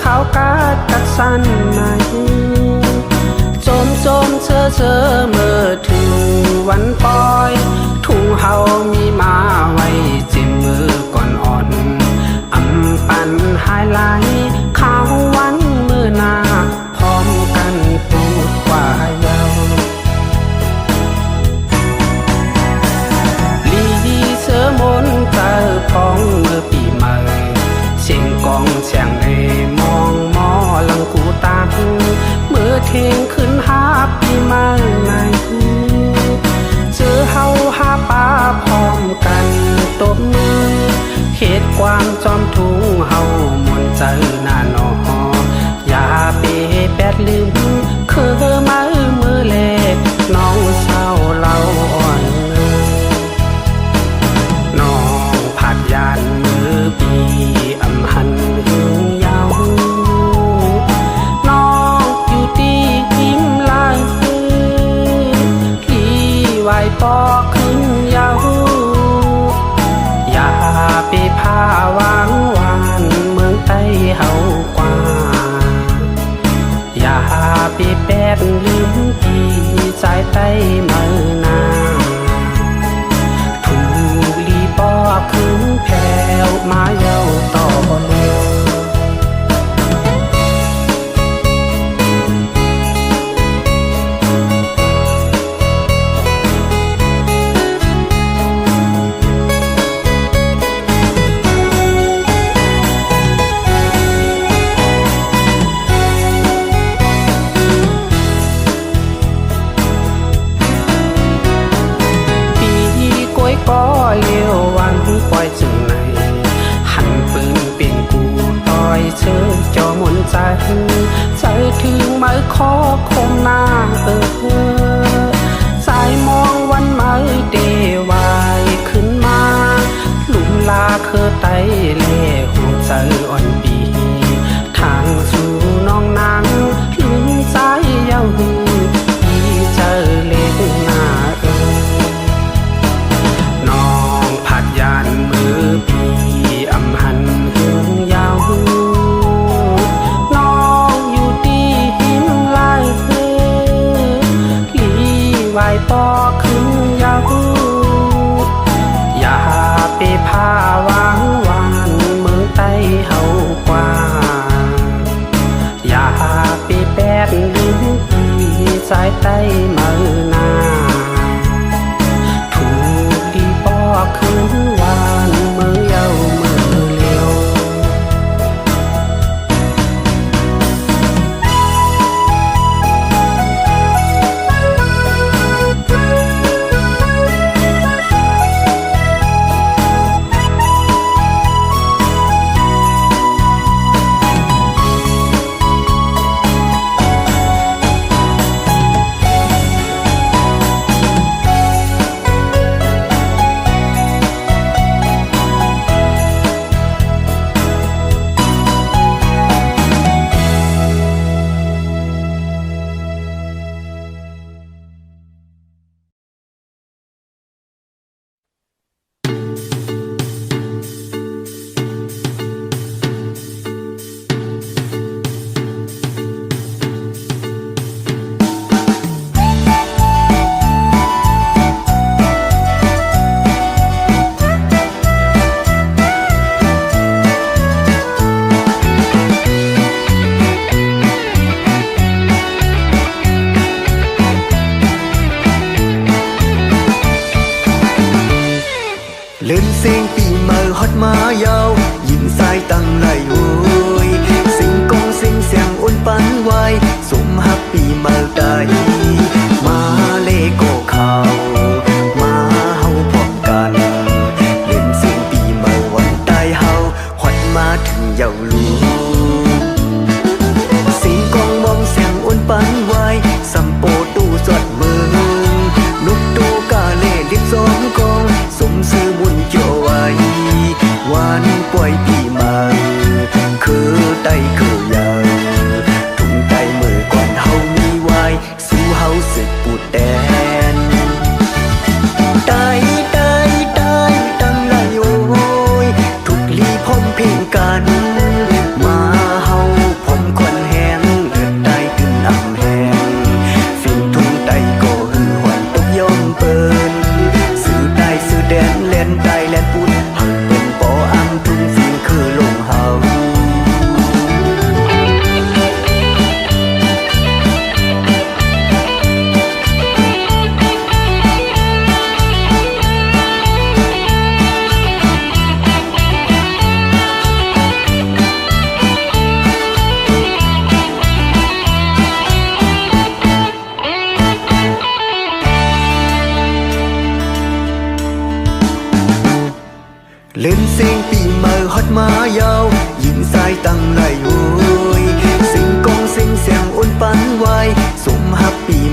ข้าวกาดกัดสั้นไหมโจมเชอเมื่อถึงวันปล่อยทุ่งเฮามีมาไว้จิ้มมือก่อนอ่อนอำปันหายไหลข้าววันมือหน้าพร้อมกันพูดกว่าเยาลีเสือมนเจอพองเมื่อปีใหม่เสียงกองเสียงเอมองมอลังกูตามเมื่อเที่ยงขึ้นหาปีใหม่ไหนเจอเฮาหาป้าพร้อมกันตบมือเหตุความจอมทุ่งเฮามนเจอหน้าหนออย่าเปแปดลืมคือมือเล็กน้องเศร้าเล่าอ่อนน้องผัดยานมือปีอำหันหึงยาวน้องอยู่ตียิ้มลายที่ไหวปอขึ้นยาวอย่าไปพาวางวานเมืองใต้เฮากว่าอย่าไปแปดลืมที่สายใต้เมืองนาถูกลีปอขึ้นแผ่วมาเย้าต่อเร็วก็เลี้ยววันปล่อยจึงไหนหันปืนเปลี่ยนกูต่อยเชิญจอมนใจใจถึงไม้คอคมหน้าสายมองวันไม้เดวายขึ้นมาหลุมลาคือไตเล่หัวใจอ่อนปีทางสู่น้องนางลืมใจเย้าหือที่เจอเล็กหน้ายานมือปีอำหันหึงยาวน้องอยู่ที่หิมลายลีไหวปอขึ้นยาวอย่าไปพาวางวานเมืองใต้เฮากว่าอย่าไปแปดลืมที่สายใต้เมืองนาคืนวานเมื่อเย้าเมื่อเลี้ยวเล่นเสียงปีใหม่ฮอดมายาวยิงสายตั้งไหลโวยสิงกองสิงเสียงอ้นปันไว้สมฮักปีใหม่ใดมาเลโกข่าวมาเฮาพบกันเล่นเสียงปีใหม่วันใต้เฮาฮอดมาถึงเยาลูสิงกองมองเสียงอ้นปันไว้สัมโปตู้สดมือนุกตู้กาเล่ลิบซ้อมกองสมซื้อบุญเกี่ยวไว้วัน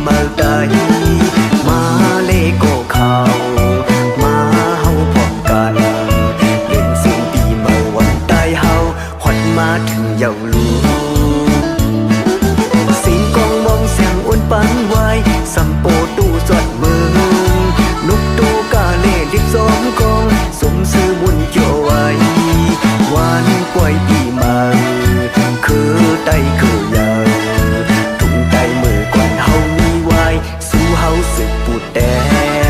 มาไตมาเลโกเขามาเฮาพร้อมกันเล่นเสียงปีเมื่อวันใต้เฮาฮอดมาถึงเยาวลูเสียงกองมองเสียงอ้วนปันไว้สัมโปตู้จอดเมืองนกตูกาเล่ลิบซ้อมกองสมซื้อบุญเกี่ยวไว้วันป่วยปีเมื่อคือไตคือยาวทุ่งไตมือก่อนเฮามีไว้สู้เฮาสึกปูดแด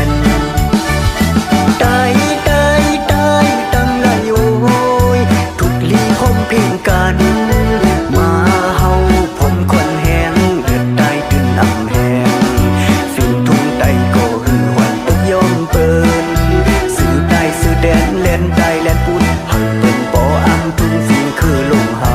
นไตตั้งไรโอ้ยทุกลีคมเพลงกันมาเฮาผมคนแหงเดือดไตตื่นอ่ำแหงฟินทุ่งไตก็หือหวันตกย่อมเปิ้นซื้อไตซื้อแดนเล่นไตเล่นปูดเฮาเปิ้นปออ่ำทุ่งฟินคือลมเฮา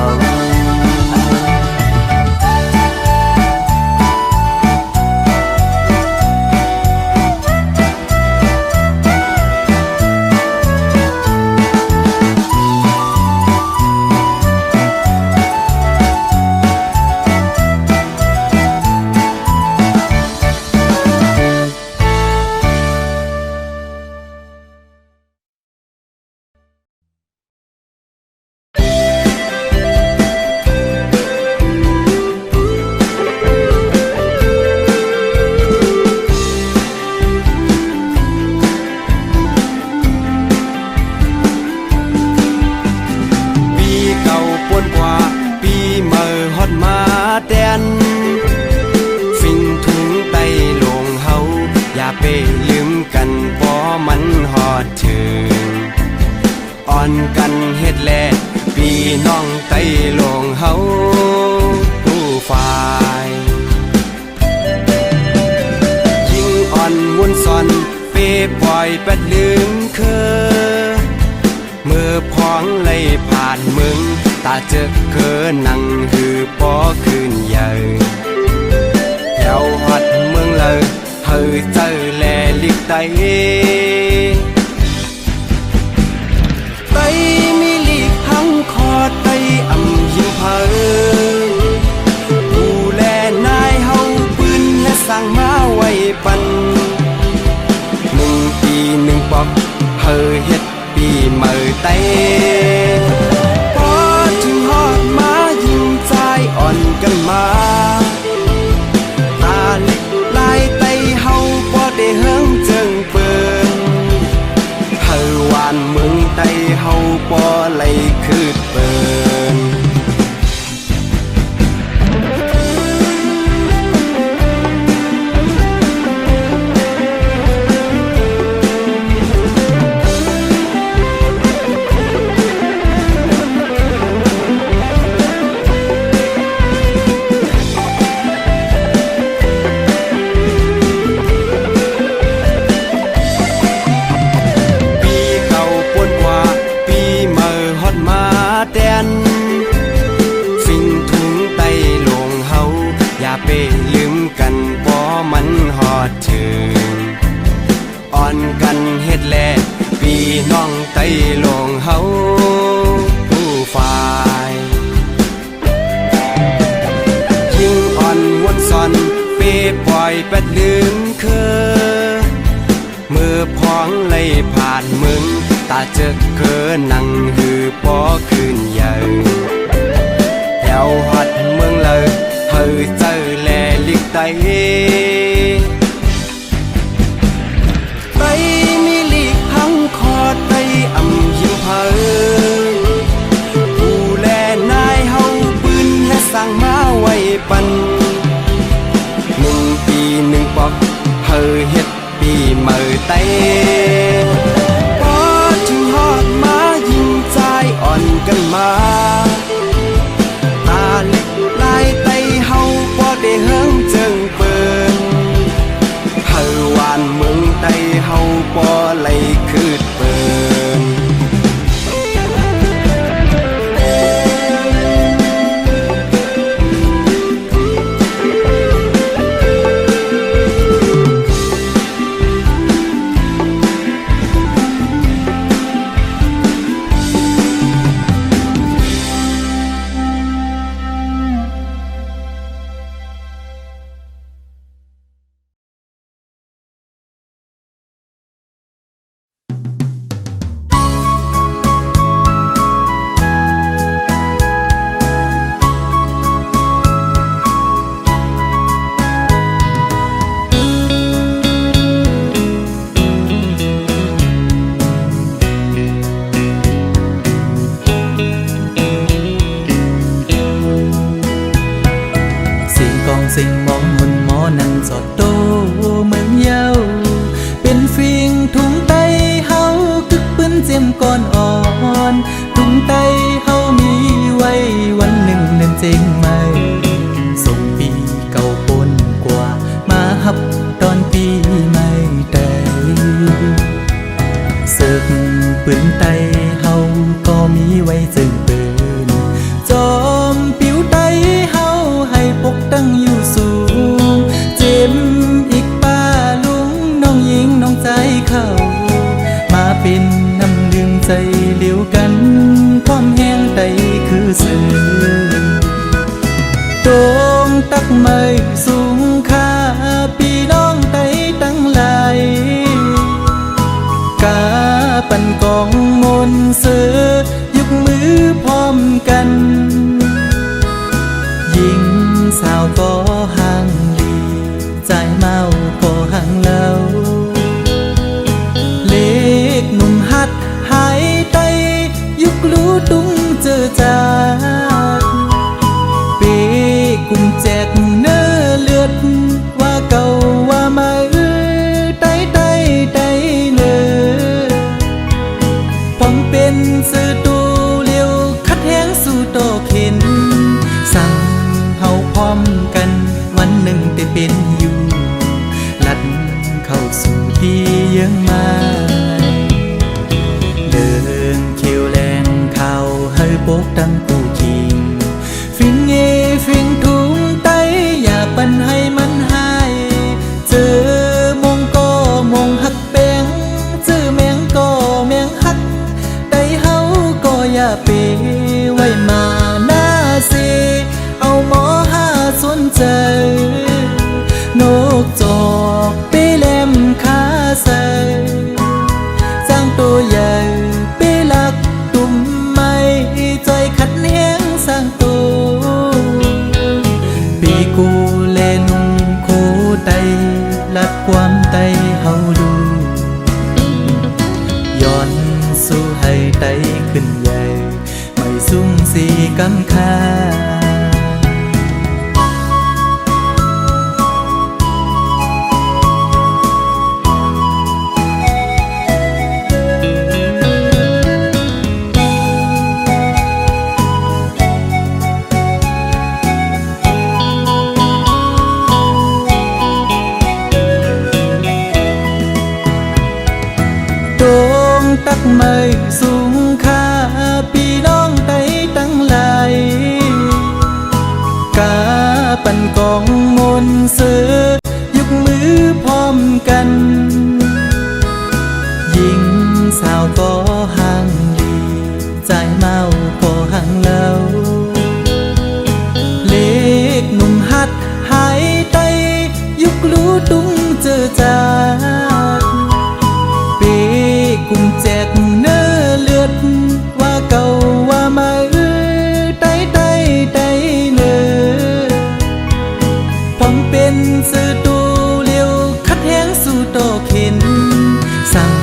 ไปลืมกันบ่มันฮอดถึงอ่อนกันเฮ็ดแลปีน้องไต้ลงเฮาผู้ฝ่ายยิ่งอ่อนวุ่นซ่อนเปปล่อยแปดลืมเมื่อพ้องไล่ผ่านมึงตาเจอนั่งหือปอคืนใหญ่แถวฮอดเมืองเลยเฮอเจอแลลิกไตมีลีกทั้งคอไตอ่ำยิงเพอดูแลนายเฮาปืนและสร้างมาไว้ปัน1 ปี 1ปอกเฮอเฮ็ดปีเมื่อไตพอถึงฮอดมายิงใจอ่อนกันมาตาลิกลายไตเฮาบ่ได้เฮิงเจิงเปิ้นเฮอวานมึงไตเฮาบ่ไหลคือเปิ้นไปลืมกันบ่มันฮอดถึงอ่อนกันเฮ็ดแลปีน้องไต้ลงเฮาผู้ฝ่ายยิ่งอ่อนวนซ่อนเปปล่อยแปดลืมเมื่อพ้องไล่ผ่านมึงตาเจอนั่งหือปอคืนใหญ่แถวฮอดเมืองเลยเฮอเจอแลลิกไตมีลีกทั้งคอไตอ่ำยิงเพอดูแลนายเฮาปืนและสร้างมาไว้ปัน1 ปี 1ปอกเฮอเฮ็ดปีเมื่อไตพอถึงฮอดมายิงใจอ่อนกันมาตาลิกลายไตเฮาบ่ได้เฮิงเจิงเปิ้นเฮอวานเมืองไตเฮาบ่ไหลคือเปิ้น สิ่งมองหุ่นหมอนั่งจอดโตเมืองเยาเป็นฟิงถุงไตเฮากึกปืนเจียมก่อนอ่อนถุงไตเฮามีไว้วันหนึ่งเดินเจงไม่ส่งปีเก่าปนกว่ามาฮับตอนปีไม่ได้ศึกปืนไตเฮาก็มีไว้จึงปืนจอมผิวไตเฮาให้ปกตั้งอยู่สูงเจ็บอีกป้าลุงน้องหญิงน้องใจเขามาเป็นน้ำดึงใจเลี้ยวกันความแห้งไตคือสื่อโด่งตักไม่สูงค่าพี่น้องไตตั้งหลายกาปั่นกองมนเสือยกมือพร้อมกันหญิงสาวก็ห่างลีใจเมาก็ห่างเล่าเล็กหนุ่มหัดหายไตยุกรู้ตุ้งเจอจากปีกุมแจกเนื้อเลือดว่าเก่าว่ามาไตเนื้อผมเป็นสื่อตูเลี้ยวคัดแห้งสู่โตเข็นสั่งเฮาพร้อมกันวันหนึ่งได้เป็นอยู่ลัดเข้าสู่ที่ยังมาเดินเขียวแรงข่าวให้ปกตั้งกูคิงฟิงฟิงถุงไตอย่าปันให้มันหายเจอมงก็มงหักแปงเจอแมงก็แมงหักไตเฮาก็อย่าเปไว้มาหน้าเสเอาหมอหาสนใจนกจอกไปแหลมขาใส่จ้างตัวใหญ่ไปลักตุ่มไม้จอยขัดแห้งสร้างตัวปีกูแลนุ่งโคไตลัดความไตเฮาดูย้อนสู้ให้ไตขึ้นใหญ่ไม่สูงสีกำคาตักไม่สูงค่าพี่น้องไตตั้งหลายกาปั่นกองมนเสือยกมือพร้อมกันหญิงสาวก็ห่างลีใจเมาก็ห่างเล่าเล็กหนุ่มหัดหายไตยุกรู้ตุ้งเจอจากกุมแจกเนื้อเลือดว่าเก่าว่ามาไตเนื้อผมเป็นสื่อตูเลี้ยวคัดแห้งสู่โตเข็นสั่ง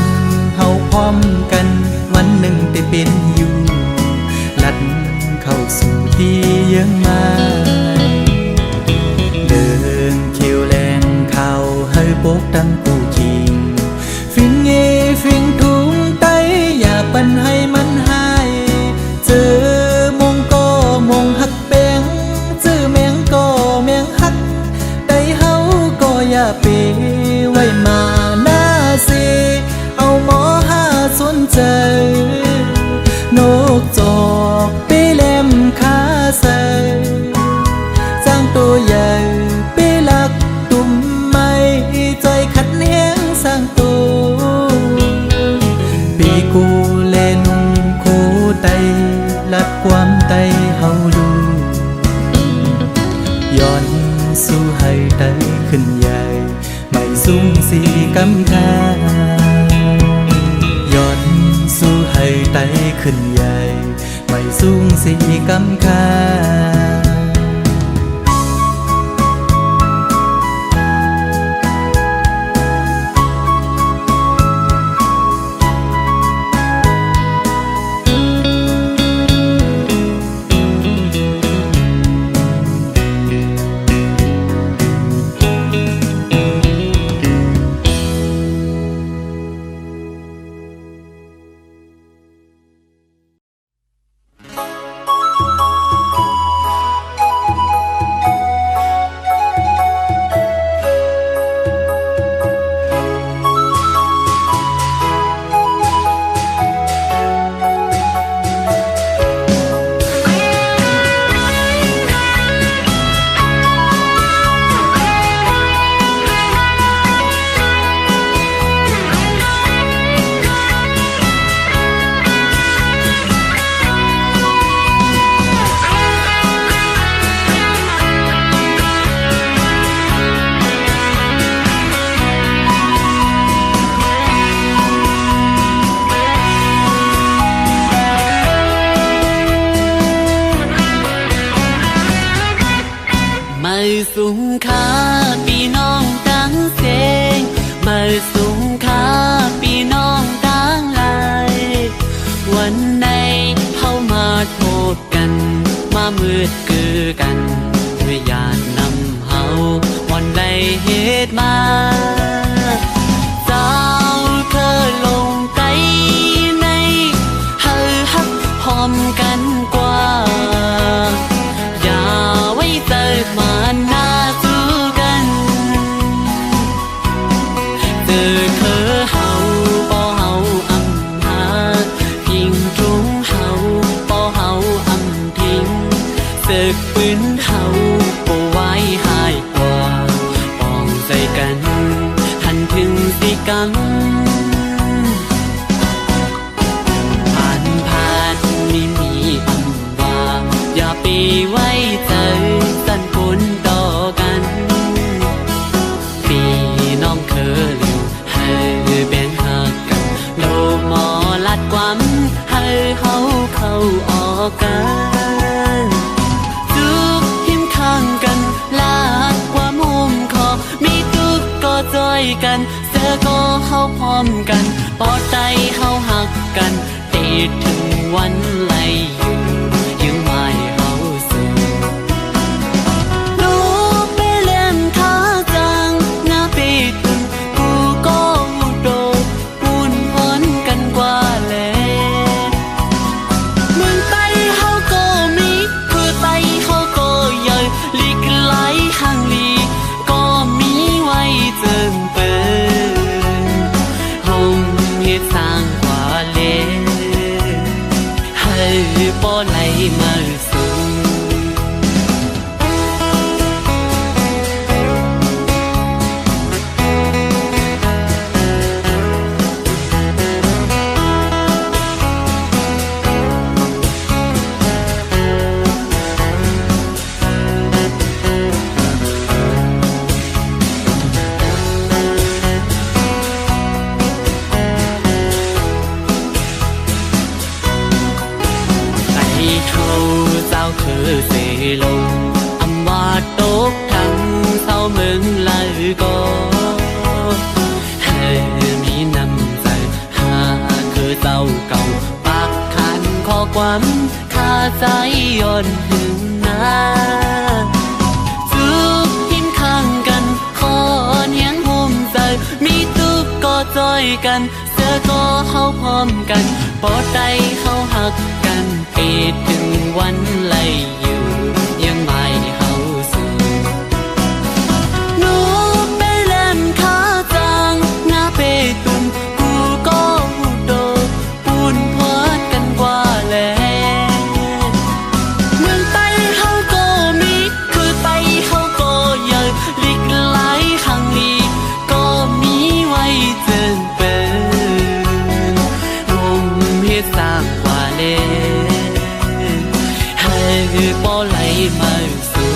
เฮาพร้อมกันวันหนึ่งได้เป็นอยู่ลัดเข้าสู่ที่ยังมาเดินเขียวแรงข่าวให้ปกตั้งกูคิงฟิงฟิงถุงไตอย่าปันให้มันหายเจอมงก็มงหักแปงเจอแมงก็แมงหักไตเฮาก็อย่าเปไว้มาหน้าเสเอาหมอหาสนใจนกจอกไปแหลมขาใส่จ้างตัวใหญ่ไปลักตุ่มไม้จอยขัดแห้งสร้างตัวปีกูแลนุ่งโคไตลัดความไตเฮาดูย้อนสู้ให้ไตขึ้นใหญ่ไม่สูงสีกำคาย้อนสู้ให้ไตขึ้นใหญ่ไม่สูงสีกำคา มาสูงค่าพี่น้องตั้งเสียงมาสูงค่าพี่น้องตั้งหลายวันไหนเข้ามาโทษกันมามืดกือกันด้วยญาตินำเฮาวันใดเหตุมาเจ้าเคยลงใจในเฮาฮักพร้อมกันกว่าอย่าไว้เจอมาหน้าสู้กันเจอเธอเฮาบ่เฮาอำหาพิงตรงเฮาบ่เฮาอำทิ้งศึกปืนเฮาบ่ไว้หายกว่าปองใจกันหันถึงสิกันผ่านมีอำว่าอย่าไปไว้ใจสั่นผลต่อกันพี่น้องเคยลืมให้แบ่งหักกันโลกหมอลัดความให้เขาเข้าออกกันทุกหิมข้างกันลาดความมุมคอมีทุกก็จอยกันเสือก็เข้าพร้อมกันปอดใจเข้าหักกันติดถึงวันไล่อยู่ยังไม่เอาสูลูกไปเล่นท่าจังหน้าปีตึงกูก็โดดปุ่นพ้นกันกว่าแลเมืองไต้เขาก็มีคือไต้เขาก็ใหญ่ลีกไหลข้างลีก็มีไว้เจิงเปินห้องเฮ็ดสร้างกว่าเลให้บ่ไหลมาสูงเขาเจ้าคือเสลงอำว่าตกทั้งเศร้าเมืองเลยก็ให้มีน้ำใจหาคือเจ้าเก่าปากขันข้อความข้าใจย่อนถึงนาทุกหิมข้างกันขอเนียงหุ่มใจมีทุกก็จอยกันเสือก็เข้าพร้อมกันปอดใจเข้าหักกันปิดถึงวันไล่อยู่ยังไม่เข้าสู่หนูไปเล่นขาจังหน้าเปตุ่มกูก็โดดปุ่นพอดกันกว่าแลเมืองไต้เขาก็มีคือไต้เขาก็ใหญ่ลีกไหลข้างลีก็มีไว้เจิงเป็นลมเฮ็ดสร้างกว่าเลคือบ่ไหลมาสู่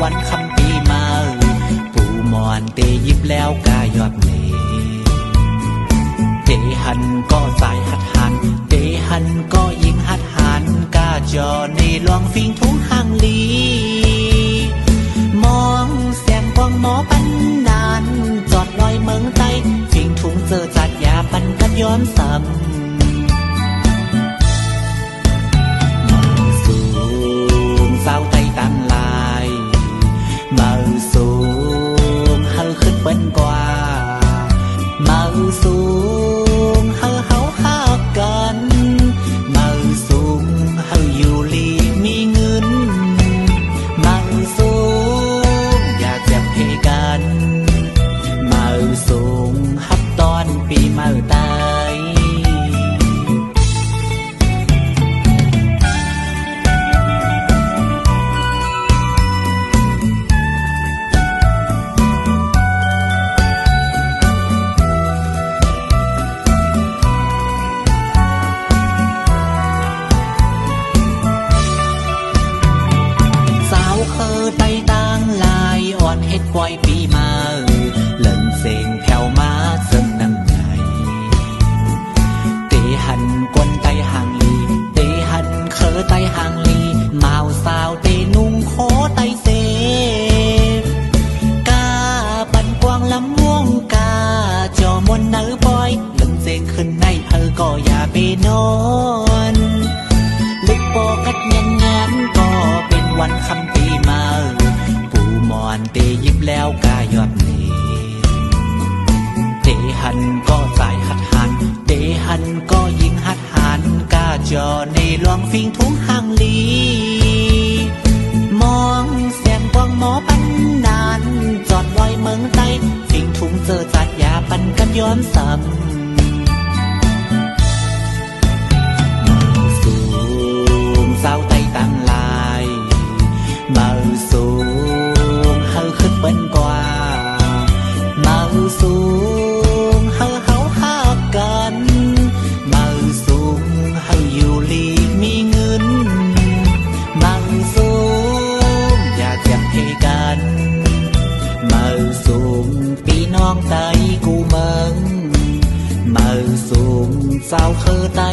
วันคำปีมาปู่มอนเตยิบแล้วกาย mở xuống sao tay tăng lại mở xuống hơi khích bên qua mở xuống hơi háo háoกันmở xuống hơiอยู่ลีมีเงินmở xuốngอย่าเจ็บเพกันmở xuốngฮับตอนปีmởตายtay tang lại oan hết quayปีมาlần xen theo má dân nâng ngày tê hành quân tay hàng ly tê hành khờ tay hàng ly màu sao tê nung khó tay xê ca bắn quang lắm muông ca cho muôn nở bói lần xen khinh nay thơ cóอย่าไปนอนลึกโปกัดยันยันก็เป็นวันคำปีมาปู่มอนเตยิบแล้วกายอดเนเตหันก็สายหัดหันเตหันก็ยิงหัดหันกาจอในหลวงฟิงทุงห่างลีมองแสงกวางหมอปันนานจอดลอยเมืองใต้ฟิงทุงเจอจัดยาปันกันย้อนซ้ำsao tay tăng lại mở xuống hơi khích bên qua mở xuống hơi háo háoกันmở xuống hơiอยู่ลีมีเงินmở xuốngอย่าเจ็บให้กันmở xuống ปีน้องใจกูเมืองmở xuống sao khơ tay